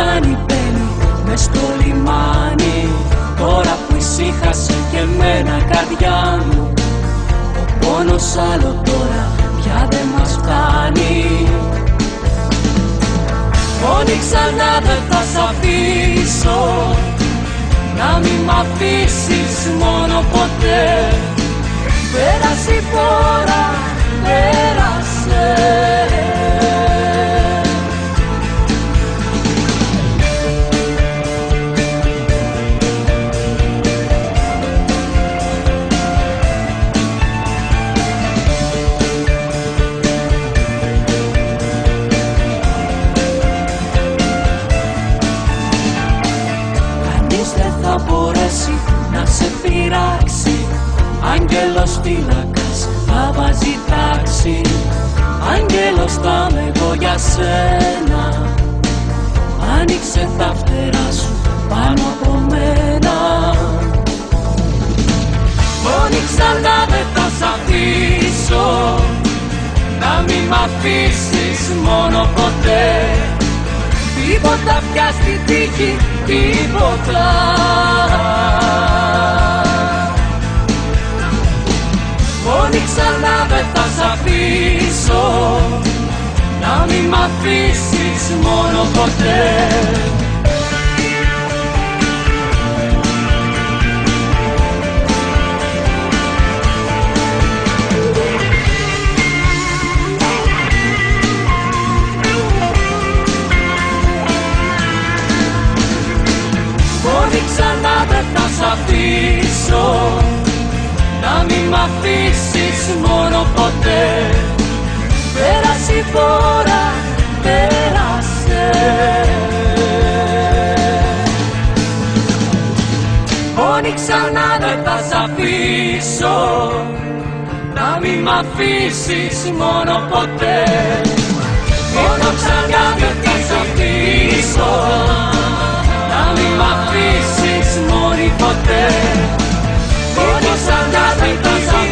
όταν μπαίνει μες στο λιμάνι. Τώρα που ησύχασε και εμένα καρδιά μου, ο πόνος άλλο τώρα πια δεν μας φτάνει. Μόνη ξανά δεν θα σ' αφήσω, να μην μ' αφήσεις μόνο ποτέ. Πέρασε η φορά, πέρασε. Θα μπορέσει να σε πειράξει. Άγγελος φύλακας θα βάζει τάξη. Άγγελος θα είμαι εγώ για σένα. Άνοιξε τα φτερά σου πάνω από μένα. Μόνη ξανά δεν θα σ' αφήσω, να μην μ' αφήσεις μόνο ποτέ. Τίποτα πια στη τύχη, τίποτα. Μόνη ξανά δεν θα σ' αφήσω, να μην μ' αφήσεις μόνο ποτέ. Ξανά δεν θα σ' αφήσω, να μην μ' αφήσεις μόνο ποτέ. Πέρασε η φορά, πέρασε. Μόνη ξανά δεν θα σ' αφήσω, να μην μ' αφήσεις μόνο ποτέ. Μόνο ξανά δεν θα σ' αφήσω, να μην μ' αφήσεις μόνη ποτέ. Μόνο ξανά δεν θα σ' αφήσω.